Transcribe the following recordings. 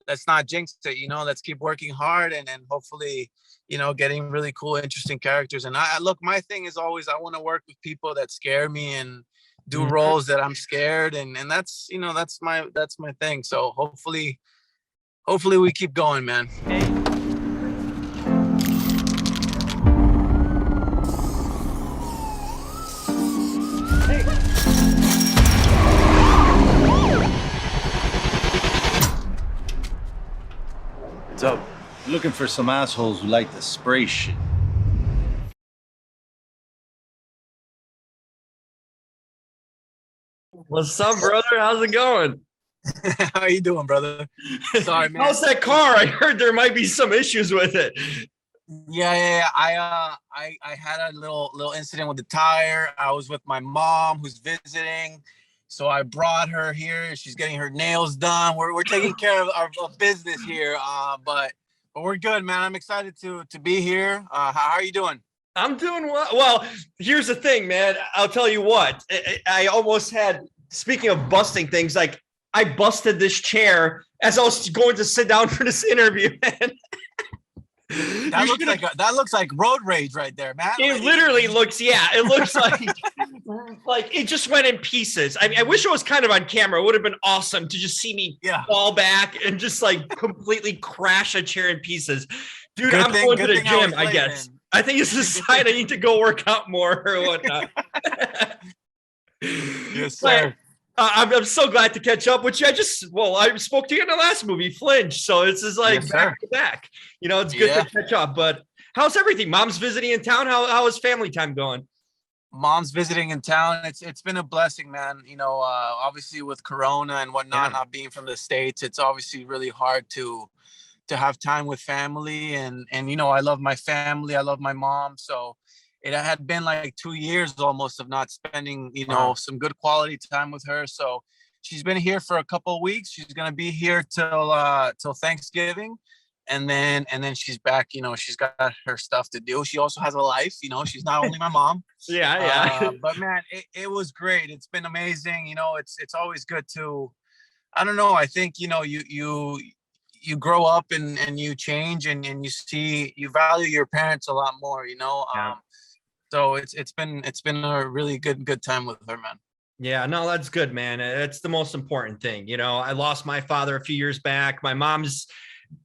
let's not jinx it, let's keep working hard and hopefully, getting really cool, interesting characters. And I look, my thing is always, I want to work with people that scare me and do roles that I'm scared. And that's, that's my thing. So hopefully we keep going, man. What's up? Looking for some assholes who like to spray shit. What's up, brother? How's it going? How you doing, brother? Sorry, man. How's that car? I heard there might be some issues with it. Yeah. I had a little incident with the tire. I was with my mom who's visiting, so I brought her here. She's getting her nails done. We're taking care of our business here, but we're good, man. I'm excited to be here. How are you doing? I'm doing well. Well, here's the thing, man. I'll tell you what. I almost had, speaking of busting things, like I busted this chair as I was going to sit down for this interview, man. That looks like road rage right there, man. It literally looks, it looks like it just went in pieces. I mean, I wish it was kind of on camera. It would have been awesome to just see me fall back and just like completely crash a chair in pieces. Dude, I'm going to the gym, I guess. I think it's a sign I need to go work out more or whatnot. Yes, sir. I'm so glad to catch up with you. I spoke to you in the last movie, Flinch. So this is like back to back. It's good to catch up. But how's everything? Mom's visiting in town. How is family time going? Mom's visiting in town. It's been a blessing, man. Obviously with Corona and whatnot, not being from the States, it's obviously really hard to have time with family. And I love my family. I love my mom. So it had been like 2 years almost of not spending, some good quality time with her. So she's been here for a couple of weeks. She's going to be here till Thanksgiving. And then she's back, she's got her stuff to do. She also has a life, she's not only my mom. But man, it was great. It's been amazing. It's always good to, I don't know. I think, you grow up and you change and you value your parents a lot more, So it's been a really good time with her, man. Yeah, no, that's good, man. It's the most important thing. I lost my father a few years back. My mom's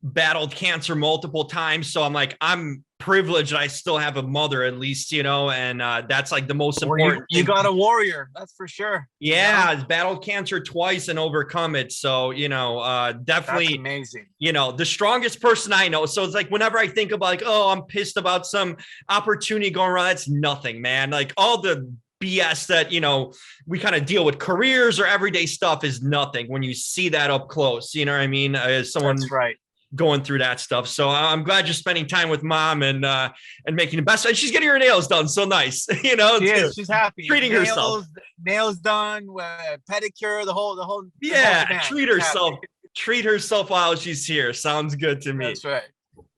battled cancer multiple times. So I'm privileged. I still have a mother at least, and that's like the most important. You got a warrior. That's for sure. Yeah. It's battled cancer twice and overcome it. So, definitely that's amazing. The strongest person I know. So it's like, whenever I think about like, oh, I'm pissed about some opportunity going around, that's nothing, man. Like all the BS that, we kind of deal with, careers or everyday stuff, is nothing when you see that up close. You know what I mean? As someone that's right. Going through that stuff. So I'm glad you're spending time with mom and making the best. And she's getting her nails done. So nice. She's happy. Treating herself. Nails done, pedicure, the whole. Yeah. Treat herself while she's here. Sounds good to me. That's right.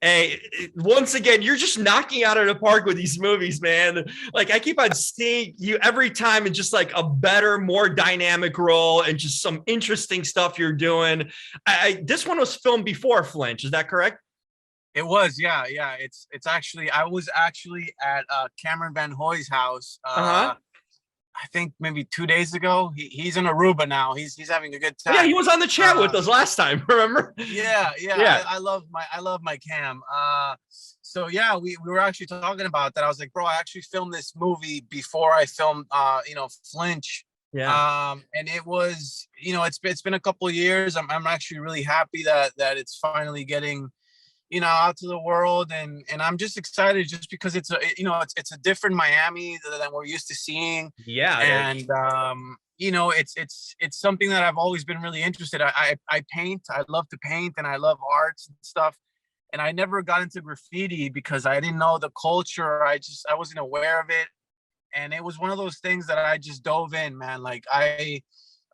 Hey, once again, you're just knocking out of the park with these movies, man. Like I keep on seeing you every time in just like a better, more dynamic role and just some interesting stuff you're doing. This one was filmed before Flinch. Is that correct? It was. Yeah. It's actually, I was actually at Cameron Van Hoy's house. I think maybe 2 days ago. He's in Aruba now. He's having a good time. Yeah, he was on the chat with us last time. Remember? Yeah. I love my Cam. So yeah, we were actually talking about that. I was like, bro, I actually filmed this movie before I filmed, Flinch. Yeah. And it was, it's been a couple of years. I'm actually really happy that it's finally getting, out to the world, and I'm just excited just because it's a different Miami than we're used to seeing. Yeah. And it's something that I've always been really interested. I paint. I love to paint and I love arts and stuff. And I never got into graffiti because I didn't know the culture. I wasn't aware of it. And it was one of those things that I just dove in, man. Like I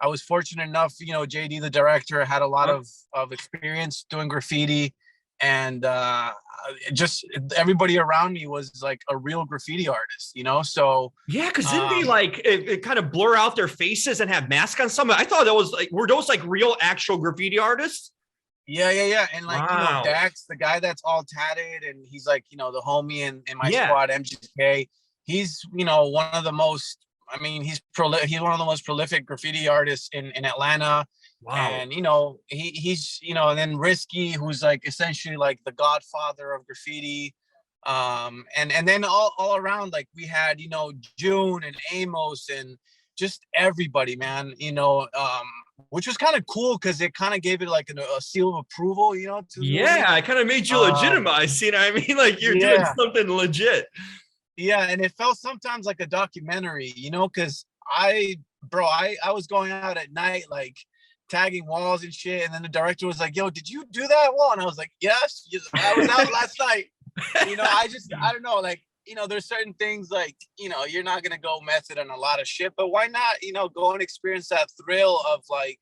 was fortunate enough, JD, the director, had a lot of experience doing graffiti. And just everybody around me was like a real graffiti artist, so yeah, because didn't they like it kind of blur out their faces and have masks on some? I thought that was like, were those like real actual graffiti artists? Yeah. And like, Wow. Dax, the guy that's all tatted and he's like, the homie in my Yeah. squad, MGK. He's, one of the most, I mean, he's one of the most prolific graffiti artists in Atlanta. Wow. And, he's, and then Risky, who's like essentially like the godfather of graffiti. And then all around, like we had, June and Amos and just everybody, man, which was kind of cool because it kind of gave it like a seal of approval, to the movie. I kind of made you legitimized, you know what I mean? Like you're doing something legit. Yeah, and it felt sometimes like a documentary, because I was going out at night, like tagging walls and shit, and then the director was like, "Yo, did you do that wall?" And I was like, "Yes, I was out last night." I don't know, like, there's certain things like, you're not gonna go method on a lot of shit, but why not, go and experience that thrill of like,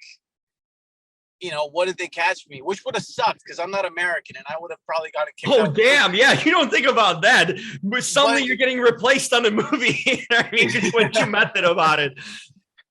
what did they catch me? Which would have sucked because I'm not American and I would have probably gotten kicked out. Oh, damn. Yeah. You don't think about that. But suddenly you're getting replaced on the movie. You know what I mean? Just what you method about it.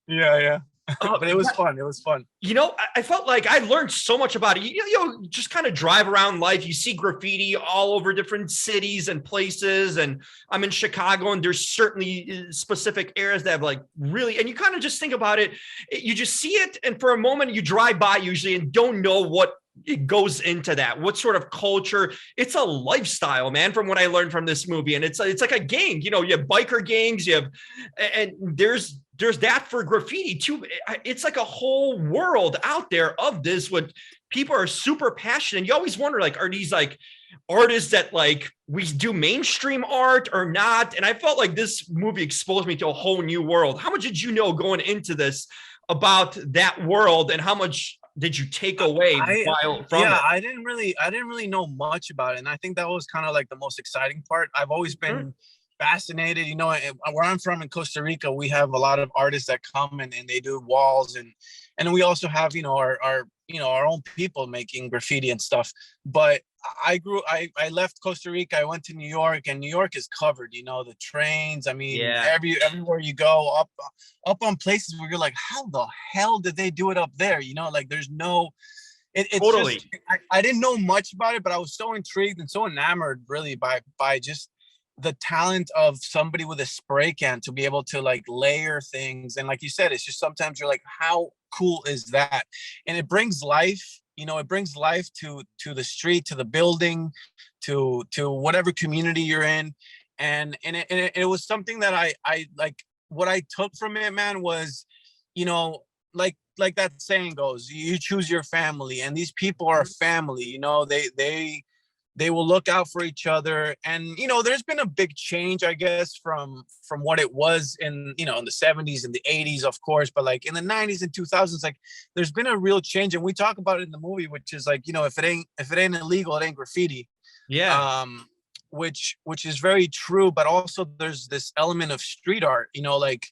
Yeah. But it was fun. It was fun. I felt like I learned so much about it. Just kind of drive around life. You see graffiti all over different cities and places. And I'm in Chicago, and there's certainly specific areas that have like really, and you kind of just think about it. You just see it. And for a moment, you drive by usually and don't know what it goes into that. What sort of culture? It's a lifestyle, man, from what I learned from this movie. And it's like a gang, you have biker gangs, and there's that for graffiti too. It's like a whole world out there of this. What people are super passionate. And you always wonder, like, are these like artists that like we do mainstream art or not? And I felt like this movie exposed me to a whole new world. How much did you know going into this about that world, and how much did you take away from it? I didn't really know much about it, and I think that was kind of like the most exciting part. I've always been fascinated, where I'm from in Costa Rica, we have a lot of artists that come and they do walls, and we also have our own people making graffiti and stuff. But I left Costa Rica, I went to New York, and New York is covered, the trains. I mean, everywhere you go, up on places where you're like, how the hell did they do it up there? Like there's no, it's totally. Just, I didn't know much about it, but I was so intrigued and so enamored really by just the talent of somebody with a spray can to be able to like layer things. And like you said, it's just sometimes you're like, how cool is that? And it brings life, it brings life to the street, to the building, to whatever community you're in. And it was something that I like. What I took from it, man, was, like that saying goes, you choose your family, and these people are family. They will look out for each other. And there's been a big change, I guess, from what it was in in the 70s and the 80s, of course, but like in the 90s and 2000s, like there's been a real change. And we talk about it in the movie, which is like, if it ain't illegal, it ain't graffiti. Which is very true. But also there's this element of street art, like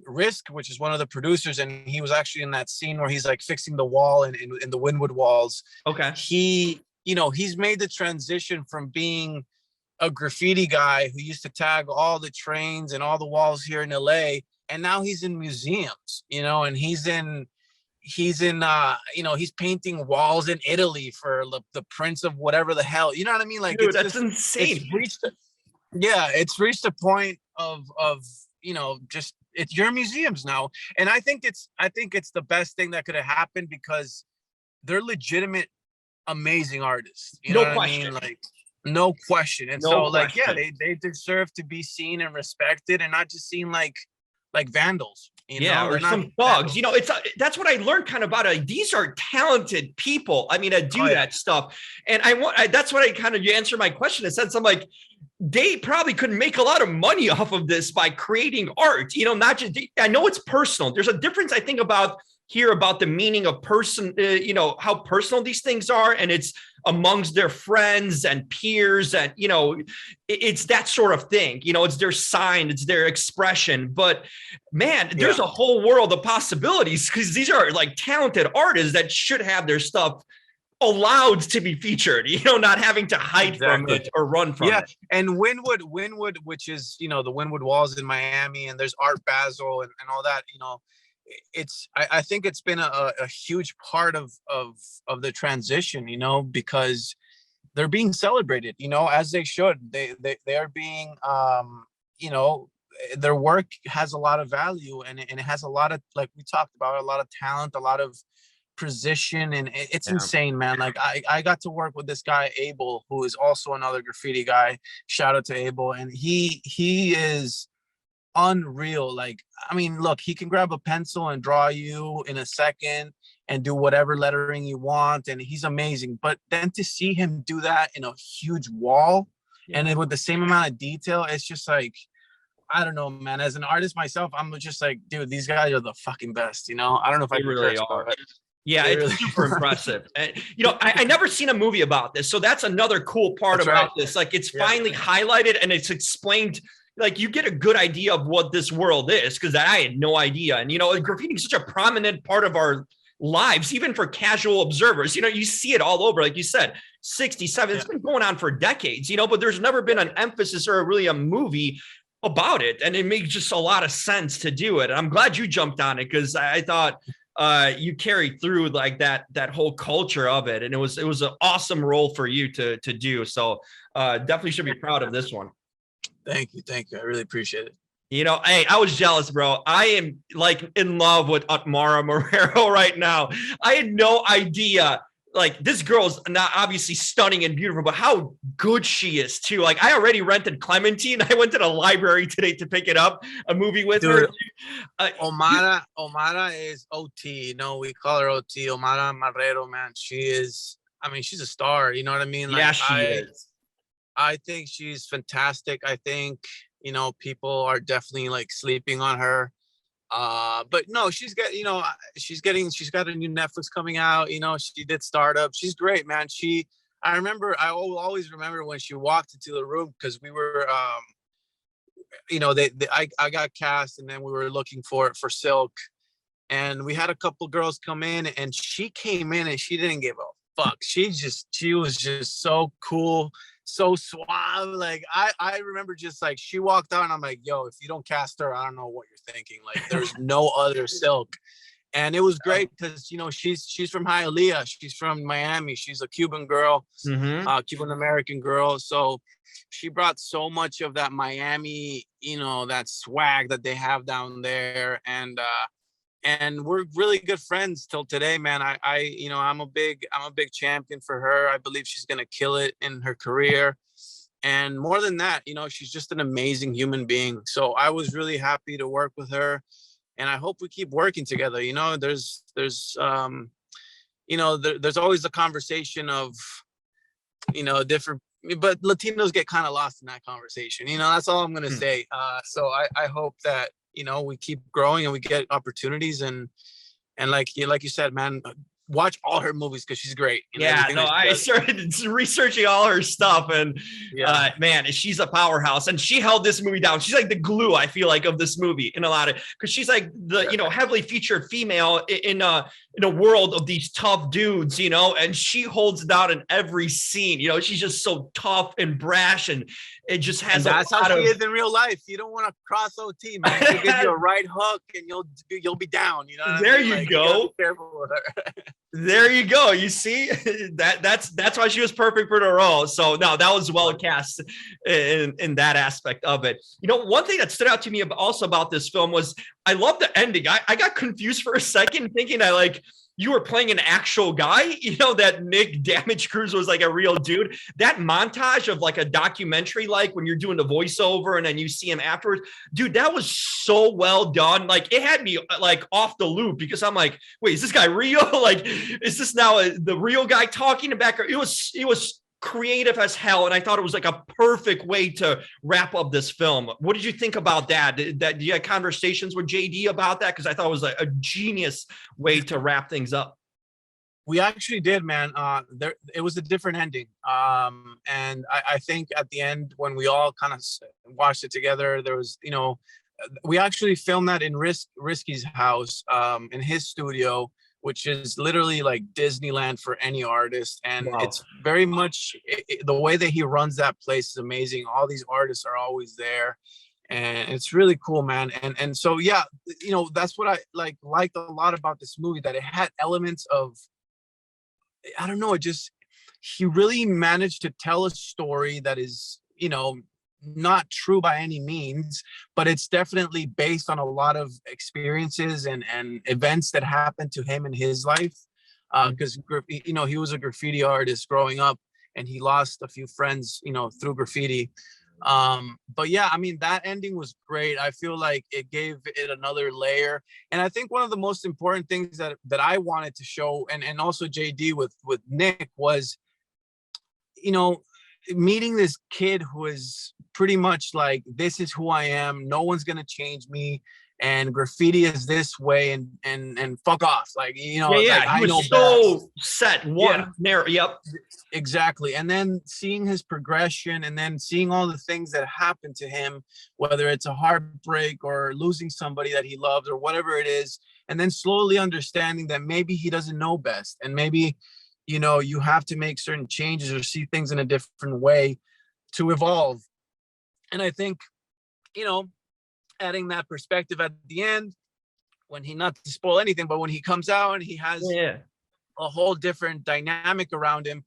Risk, which is one of the producers, and he was actually in that scene where he's like fixing the wall in the Wynwood walls. Okay. He's made the transition from being a graffiti guy who used to tag all the trains and all the walls here in LA, and now he's in museums, and he's painting walls in Italy for the prince of whatever the hell, you know what I mean? Like, dude, that's insane. It's reached a point of just it's your museums now. And I think it's the best thing that could have happened, because they're legitimate amazing artists, no question. I mean? Like, no question. And so like, yeah, they deserve to be seen and respected, and not just seen like vandals, or some thugs. That's what I learned kind of about it. Like, these are talented people, I mean, that do that stuff. And that's what I kind of, you answer my question in a sense. I'm like, they probably could make a lot of money off of this by creating art, not just, I know it's personal. There's a difference, I think, about the meaning of person, how personal these things are. And it's amongst their friends and peers, and, it's that sort of thing, it's their sign, it's their expression. But man, there's a whole world of possibilities, because these are like talented artists that should have their stuff allowed to be featured, not having to hide from it or run from it. And Wynwood, which is, the Wynwood walls in Miami, and there's Art Basel and all that, I think it's been a huge part of the transition, you know, because they're being celebrated, you know, as they should. They are being, you know, their work has a lot of value, and it has a lot of, like we talked about, a lot of talent, a lot of precision, and it's Yeah. insane, man. Like I got to work with this guy Abel, who is also another graffiti guy. Shout out to Abel, and he is unreal. Like, I mean, look, he can grab a pencil and draw you in a second and do whatever lettering you want, and he's amazing. But then to see him do that in a huge wall, Yeah. and then with the same amount of detail, it's just like, I don't know, man. As an artist myself, I'm just like, dude, these guys are the fucking best, you know. I don't know if I They can really curse, are. but Yeah, they it's really super impressive. And, you know, I never seen a movie about this. So that's another cool part That's about right. this. Like, it's Yeah. finally highlighted and it's explained. Like, you get a good idea of what this world is, because I had no idea. And, you know, graffiti is such a prominent part of our lives, even for casual observers. You know, you see it all over, like you said, 67. It's been going on for decades, you know, but there's never been an emphasis or really a movie about it. And it makes just a lot of sense to do it. And I'm glad you jumped on it, because I thought you carried through like that whole culture of it. And it was an awesome role for you to do. So definitely should be proud of this one. Thank you. I really appreciate it. You know, hey, I was jealous, bro. I am like in love with Atmara Marrero right now. I had no idea. Like, this girl's not obviously stunning and beautiful, but how good she is too. Like, I already rented Clementine. I went to the library today to pick it up, a movie with her. Omara is OT. You know, we call her OT. Omara Marrero, man. She is, I mean, she's a star. You know what I mean? Like, Yeah, she is. I think she's fantastic. I think, you know, people are definitely like sleeping on her. But no, she's got, you know, she's got a new Netflix coming out. You know, she did Startup. She's great, man. I will always remember when she walked into the room, because we were, you know, I got cast, and then we were looking for Silk, and we had a couple girls come in, and she came in and she didn't give a fuck. She was just so cool, so suave. Like, I remember just like, she walked out and I'm like, yo, if you don't cast her, I don't know what you're thinking. Like, there's no other Silk. And it was great because, you know, she's from Hialeah. She's from Miami. She's a Cuban girl, Cuban American girl. So she brought so much of that Miami, you know, that swag that they have down there. And we're really good friends till today, man. You know, I'm a big champion for her. I believe she's gonna kill it in her career. And more than that, you know, she's just an amazing human being. So I was really happy to work with her, and I hope we keep working together. You know, there's you know, there's always a conversation of, you know, different, but Latinos get kind of lost in that conversation. You know, that's all I'm gonna say. So I hope that, you know, we keep growing and we get opportunities, and like you said, man, watch all her movies because she's great. You know, yeah, no, I started researching all her stuff, and man, she's a powerhouse, and she held this movie down. She's like the glue, I feel like, of this movie in a lot of, because she's like the, you know, heavily featured female in a world of these tough dudes, you know, and she holds it down in every scene. You know, she's just so tough and brash, and it just has. And that's how she is in real life. You don't want to cross OT, man. She'll give you a right hook, and you'll be down. You know. There you like, go. You gotta be careful with her. There you go. You see, that's why she was perfect for the role. So no, that was well cast in that aspect of it. You know, one thing that stood out to me also about this film was I love the ending. I got confused for a second, thinking that like you were playing an actual guy, you know, that Nick Damage Cruz was like a real dude. That montage of like a documentary, like when you're doing the voiceover and then you see him afterwards, dude, that was so well done. Like, it had me like off the loop, because I'm like, wait, is this guy real? Like, is this now the real guy talking back? It was creative as hell, and I thought it was like a perfect way to wrap up this film. What did you think about that? Did you have conversations with JD about that? Because I thought it was a genius way to wrap things up. We actually did, man. It was a different ending, and I think at the end, when we all kind of watched it together, there was, you know, we actually filmed that in Risky's house, in his studio, which is literally like Disneyland for any artist. And it's very much the way that he runs that place is amazing. All these artists are always there. and it's really cool, man. And so yeah, you know, that's what I liked a lot about this movie, that it had elements of, I don't know, it just, he really managed to tell a story that is, you know, not true by any means, but it's definitely based on a lot of experiences and events that happened to him in his life. Because you know, he was a graffiti artist growing up, and he lost a few friends, you know, through graffiti. But yeah, I mean, that ending was great. I feel like it gave it another layer, and I think one of the most important things that I wanted to show, and also JD with Nick, was, you know, meeting this kid who is pretty much like, this is who I am, no one's gonna change me, and graffiti is this way, and fuck off, like, you know, Yeah, like, he I know was so best. set one narrow. Yep. Exactly. And then seeing his progression, and then seeing all the things that happened to him, whether it's a heartbreak or losing somebody that he loves or whatever it is, and then slowly understanding that maybe he doesn't know best, and maybe, you know, you have to make certain changes or see things in a different way to evolve. And I think, you know, adding that perspective at the end, when he, not to spoil anything, but when he comes out and he has Yeah. a whole different dynamic around him,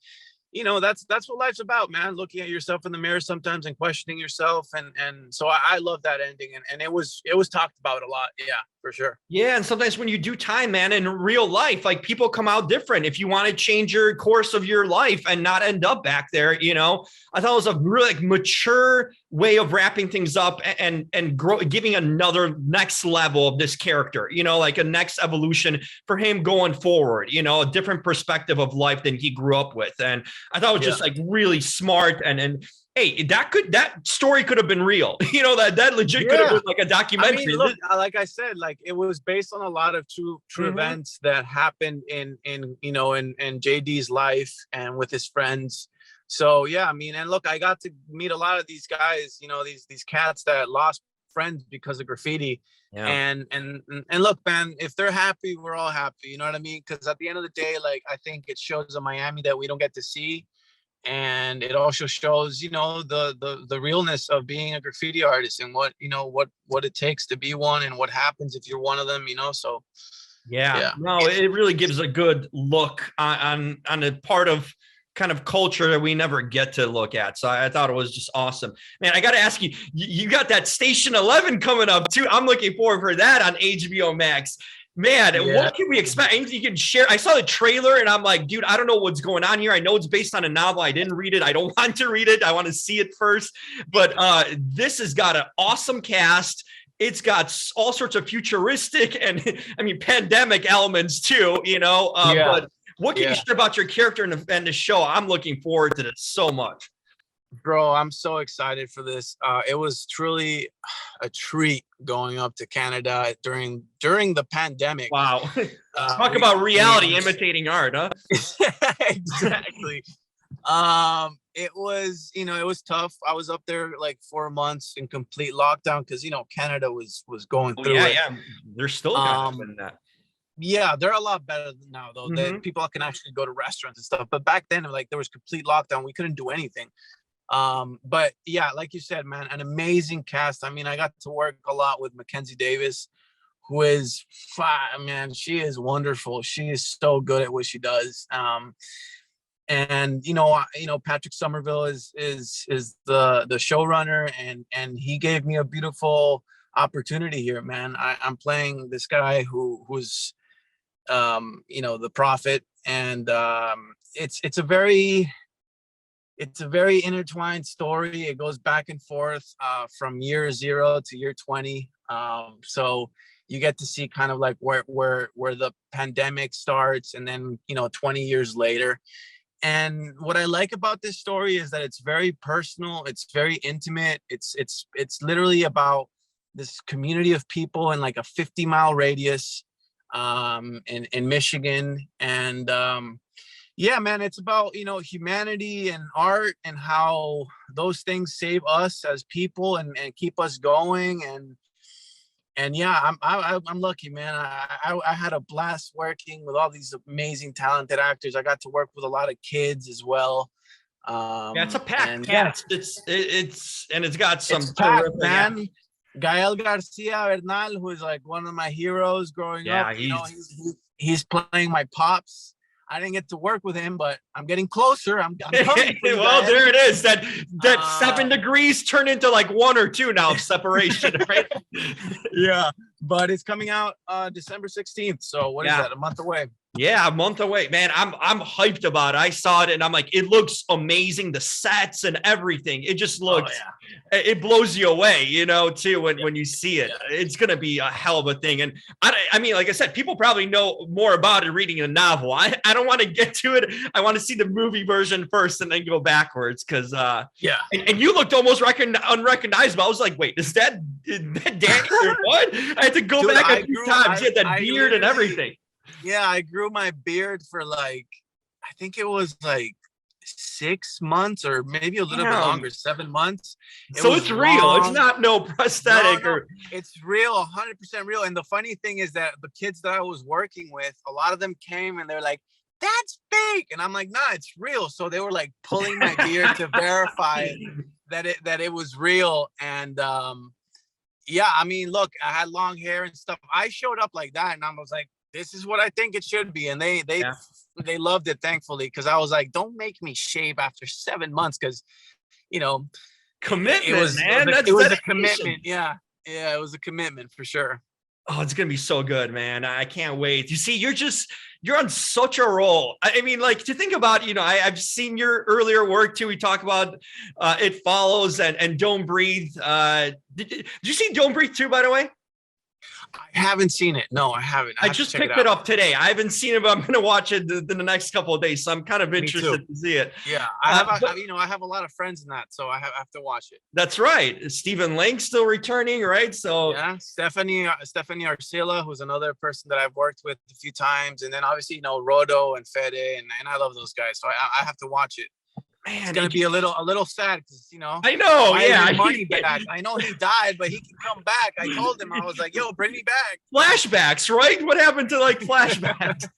you know, that's what life's about, man. Looking at yourself in the mirror sometimes and questioning yourself. And so I love that ending, and it was talked about a lot. Yeah, for sure. Yeah, and sometimes when you do time, man, in real life, like, people come out different. If you want to change your course of your life and not end up back there, you know, I thought it was a really, like, mature way of wrapping things up and giving another next level of this character, you know, like a next evolution for him going forward, you know, a different perspective of life than he grew up with. And I thought it was just like really smart, and hey, that story could have been real. You know, that legit could have been like a documentary. I mean, look, like I said, like, it was based on a lot of true events that happened in you know, in JD's life and with his friends. So yeah, I mean, and look, I got to meet a lot of these guys, you know, these cats that lost friends because of graffiti. Yeah. And look, man, if they're happy, we're all happy. You know what I mean? Because at the end of the day, like, I think it shows a Miami that we don't get to see, and it also shows, you know, the realness of being a graffiti artist, and what, you know, what it takes to be one, and what happens if you're one of them, you know. So yeah. No, it really gives a good look on a part of kind of culture that we never get to look at. So I thought it was just awesome, man. I got to ask you, you got that Station 11 coming up too. I'm looking forward for that on HBO Max. Man, what can we expect? Anything you can share? I saw the trailer and I'm like, dude, I don't know what's going on here. I know it's based on a novel. I didn't read it. I don't want to read it. I want to see it first. But this has got an awesome cast. It's got all sorts of futuristic and, I mean, pandemic elements too, you know. But what can you share about your character and the show? I'm looking forward to this so much. Bro, I'm so excited for this. It was truly a treat going up to Canada during the pandemic. Wow. Talk about reality imitating art, huh? Exactly. It was, you know, it was tough. I was up there like 4 months in complete lockdown because, you know, Canada was going through it. Yeah. They're still kind of in that. Yeah, they're a lot better now though. That people can actually go to restaurants and stuff. But back then, like, there was complete lockdown. We couldn't do anything. But yeah, like you said, man, an amazing cast. I mean, I got to work a lot with Mackenzie Davis, who is, man, she is wonderful. She is so good at what she does. And you know, Patrick Somerville is the showrunner, and he gave me a beautiful opportunity here, man. I'm playing this guy who's you know, the prophet, and it's a very intertwined story. It goes back and forth from year 0 to year 20. So you get to see kind of like where the pandemic starts, and then, you know, 20 years later. And what I like about this story is that it's very personal. It's very intimate. It's literally about this community of people in like a 50-mile radius in Michigan. And yeah, man, it's about, you know, humanity and art, and how those things save us as people and keep us going. And yeah, I'm lucky, man. I had a blast working with all these amazing, talented actors. I got to work with a lot of kids as well. Yeah, it's a packed cast. It's got some packed, man. Gael Garcia Bernal, who is like one of my heroes growing up. Yeah, You know, he's playing my pops. I didn't get to work with him, but I'm getting closer. I'm coming for you well, guys. there it is. That 7 degrees turned into like 1 or 2 now of separation, right? Yeah, but it's coming out December 16th. So what is that? A month away. Yeah, a month away, man. I'm hyped about it. I saw it and I'm like, it looks amazing. The sets and everything. It just looks, it blows you away, you know, too, when you see it. It's gonna be a hell of a thing. And I mean, like I said, people probably know more about it reading a novel. I don't want to get to it. I want to see the movie version first and then go backwards because and you looked almost unrecognizable. I was like, wait, is that Daniel or what? I had to go back a few times. He had that beard and everything. Yeah, I grew my beard for like, I think it was like 6 months or maybe a little bit longer, 7 months. So it's real. It's not no prosthetic. No. It's real, 100% real. And the funny thing is that the kids that I was working with, a lot of them came and they're like, that's fake. And I'm like, nah, it's real. So they were like pulling my beard to verify that it was real. And yeah, I mean, look, I had long hair and stuff. I showed up like that and I was like, this is what I think it should be. And they loved it, thankfully, because I was like, don't make me shave after 7 months because, you know, commitment, it was a commitment. Yeah, it was a commitment for sure. Oh, it's gonna be so good, man. I can't wait. You see, you're on such a roll. I mean, like, to think about, you know, I've seen your earlier work too. We talk about It Follows and Don't Breathe. Did you see Don't Breathe too, by the way? I haven't seen it. No, I haven't. I just picked it up today. I haven't seen it, but I'm going to watch it in the next couple of days. So I'm kind of interested to see it. Yeah, I have a lot of friends in that, so I have to watch it. That's right. Stephen Lang still returning, right? So yeah, Stephanie Arcila, who's another person that I've worked with a few times, and then obviously, you know, Rodo and Fede, and I love those guys, so I have to watch it. Man, it's gonna be a little sad because, you know, I know, money back. I know he died, but he can come back. I told him, I was like, yo, bring me back. Flashbacks, right? What happened to like flashbacks?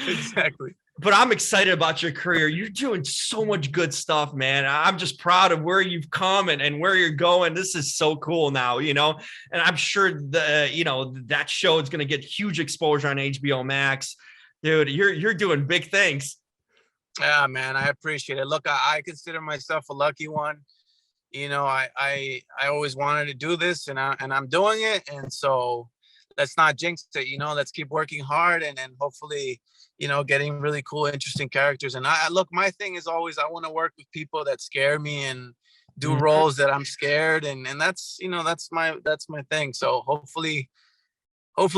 Exactly. But I'm excited about your career. You're doing so much good stuff, man. I'm just proud of where you've come and where you're going. This is so cool now, you know, and I'm sure that show is going to get huge exposure on HBO Max. Dude, you're doing big things. Yeah, man, I appreciate it. Look, I consider myself a lucky one. You know, I always wanted to do this, and I'm doing it. And so let's not jinx it. You know, let's keep working hard, and hopefully, you know, getting really cool, interesting characters. And I look, my thing is always I want to work with people that scare me and do roles that I'm scared, and that's, you know, that's my thing. So hopefully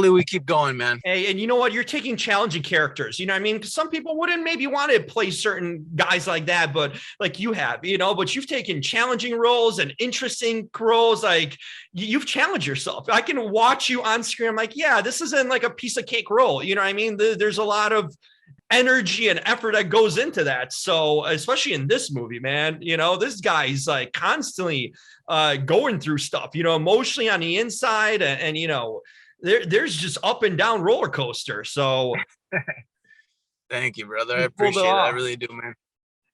we keep going, man. Hey, and you know what? You're taking challenging characters. You know what I mean? Because some people wouldn't maybe want to play certain guys like that, but like you have, you know, but you've taken challenging roles and interesting roles. Like you've challenged yourself. I can watch you on screen. I'm like, yeah, this isn't like a piece of cake role. You know what I mean? There's a lot of energy and effort that goes into that. So especially in this movie, man, you know, this guy's like constantly going through stuff, you know, emotionally on the inside and you know, there's just up and down roller coaster. So thank you, brother. I appreciate it. I really do, man.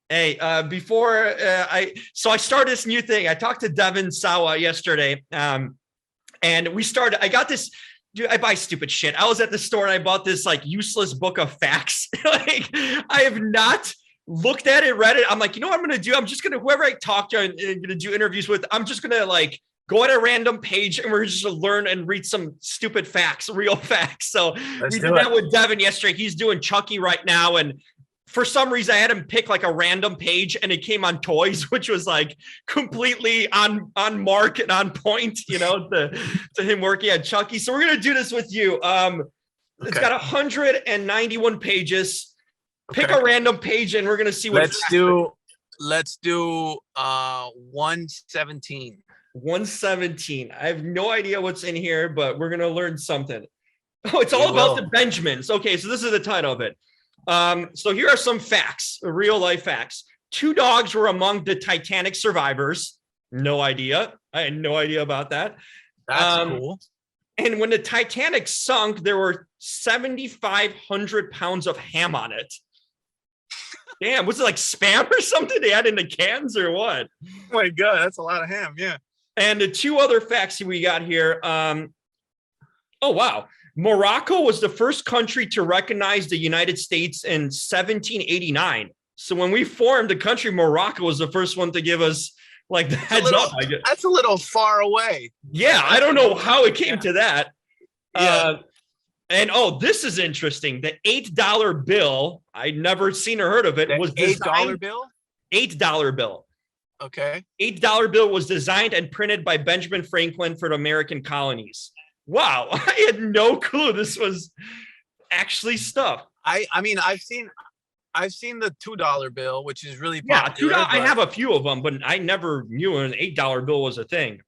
Hey, before I started this new thing. I talked to Devin Sawa yesterday. And I got this, dude, I buy stupid shit. I was at the store and I bought this like useless book of facts. Like I have not looked at it, read it. I'm like, you know what I'm going to do? I'm just going to, whoever I talk to and going to do interviews with, I'm just going to like go at a random page and we're just going to learn and read some stupid facts, real facts. So we did that with Devin yesterday. He's doing Chucky right now. And for some reason I had him pick like a random page and it came on toys, which was like completely on mark and on point, you know, to him working at Chucky. So we're going to do this with you. It's got 191 pages. Pick a random page and we're going to see what let's do 117. 117. I have no idea what's in here, but we're going to learn something. Oh, it's all about the Benjamins. Okay, so this is the title of it. So here are some facts, real life facts. 2 dogs were among the Titanic survivors. No idea. I had no idea about that. That's cool. And when the Titanic sunk, there were 7,500 pounds of ham on it. Damn, was it like Spam or something they had in the cans or what? Oh my God, that's a lot of ham, yeah. And the two other facts we got here. Oh, wow. Morocco was the first country to recognize the United States in 1789. So when we formed the country, Morocco was the first one to give us like the heads up. I guess. That's a little far away. Yeah, I don't know how it came to that. Yeah. And this is interesting. The $8 bill, I'd never seen or heard of it. Was $8 bill? $8 bill. Okay. $8 bill was designed and printed by Benjamin Franklin for the American colonies. Wow, I had no clue this was actually stuff. I mean, I've seen the $2 bill, which is really popular. Yeah, I have a few of them, but I never knew an $8 bill was a thing.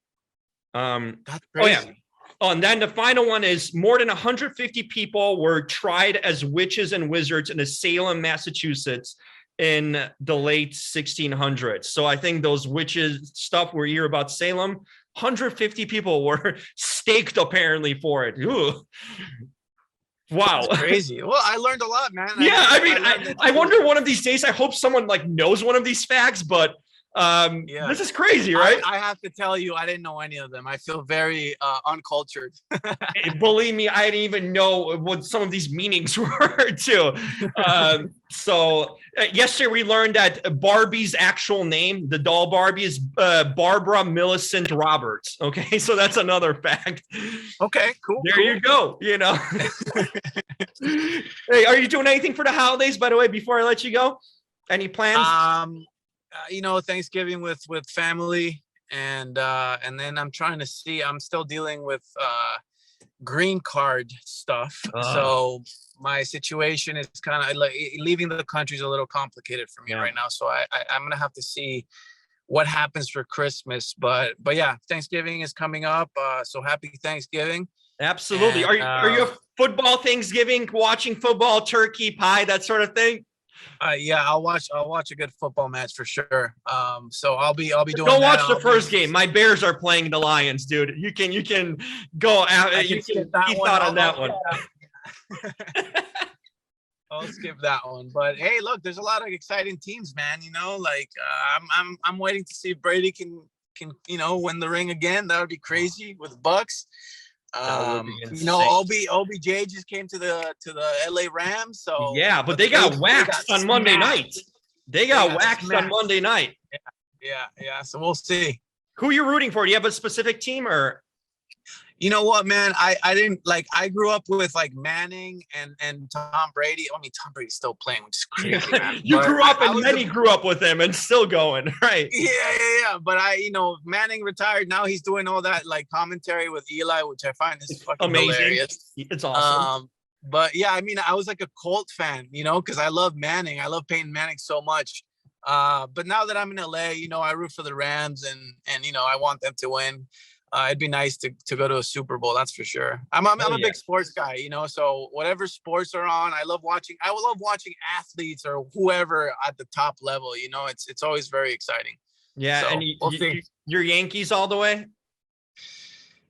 That's crazy. Oh, and then the final one is more than 150 people were tried as witches and wizards in Salem, Massachusetts in the late 1600s. So I think those witches stuff we hear about Salem, 150 people were staked apparently for it. Ooh. Wow. That's crazy. Well, I learned a lot, man. Yeah, I wonder one of these days, I hope someone like knows one of these facts, but this is crazy, right? I have to tell you, I didn't know any of them. I feel very uncultured. Believe me, I didn't even know what some of these meanings were too. So yesterday we learned that Barbie's actual name, the doll Barbie, is Barbara Millicent Roberts. Okay, so that's another fact. Okay, cool. There you go. You know. Hey, are you doing anything for the holidays, by the way, before I let you go? Any plans? Thanksgiving with family, and then I'm trying to see. I'm still dealing with green card stuff. So my situation is kind of like leaving the country is a little complicated for me right now. So I'm gonna have to see what happens for Christmas. But yeah, Thanksgiving is coming up. So happy Thanksgiving. Absolutely. And, are you a football Thanksgiving, watching football, turkey, pie, that sort of thing? Yeah, I'll watch a good football match for sure. So I'll be doing. Don't watch the first game. My Bears are playing the Lions, dude. You can go out. You can thought on that one. I'll skip that one. But hey, look, there's a lot of exciting teams, man. I'm waiting to see if Brady can win the ring again. That would be crazy with Bucks. OBJ just came to the LA Rams, so yeah, but they got waxed on Monday night. They got waxed on Monday night. Yeah. So we'll see. Who are you rooting for? Do you have a specific team or? You know what, man? I didn't like. I grew up with like Manning and Tom Brady. I mean, Tom Brady's still playing, which is crazy. Man. You grew up, and many grew up with him, and still going, right? Yeah. But Manning retired. Now he's doing all that like commentary with Eli, which I find is fucking amazing. Hilarious. It's awesome. But yeah, I mean, I was like a Colt fan, because I love Manning. I love Peyton Manning so much. But now that I'm in LA, I root for the Rams, and I want them to win. It'd be nice to go to a Super Bowl, that's for sure. I'm a big sports guy, so whatever sports are on, I love watching. I love watching athletes or whoever at the top level. It's always very exciting. Yeah, so, and you're Yankees all the way.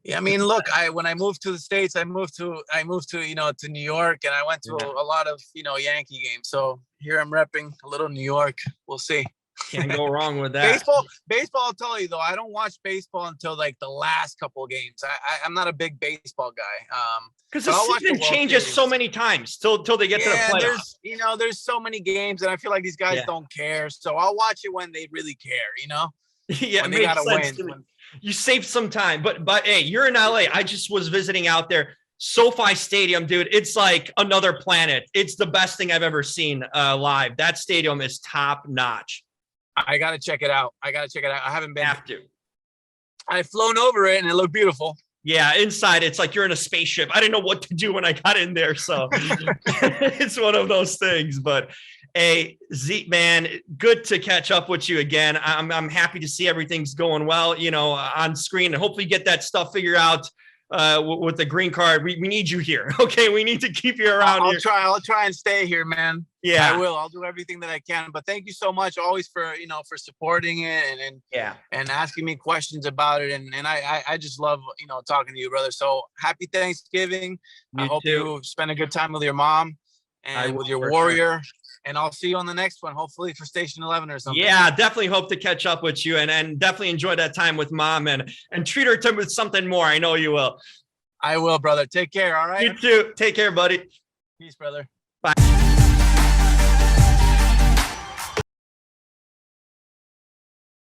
Yeah, I mean, look, when I moved to the States, I moved to to New York, and I went to a lot of Yankee games. So here I'm repping a little New York. We'll see. Can't go wrong with that. Baseball, I'll tell you though, I don't watch baseball until like the last couple of games. I'm not a big baseball guy. Because the season changes so many times till they get to the playoffs. There's so many games, and I feel like these guys don't care. So I'll watch it when they really care. Yeah, when they gotta win. You save some time, but hey, you're in LA. I just was visiting out there. SoFi Stadium, dude, it's like another planet. It's the best thing I've ever seen live. That stadium is top notch. I gotta check it out. I haven't been. Have to. I've flown over it and it looked beautiful. Yeah, inside it's like you're in a spaceship. I didn't know what to do when I got in there, so it's one of those things. But hey, Zeke, man, good to catch up with you again. I'm happy to see everything's going well, on screen, and hopefully get that stuff figured out. With the green card, we need you here. Okay, we need to keep you around here. I'll try and stay here, man. Yeah, I will. I'll do everything that I can. But thank you so much, always for supporting it and asking me questions about it. And I just love talking to you, brother. So happy Thanksgiving. I hope you spend a good time with your mom and with your warrior. Sure. and I'll see you on the next one, hopefully for Station 11 or something. Yeah, definitely hope to catch up with you and definitely enjoy that time with mom and treat her to something more. I know you will. I will, brother. Take care. All right. You too. Take care, buddy. Peace, brother. Bye.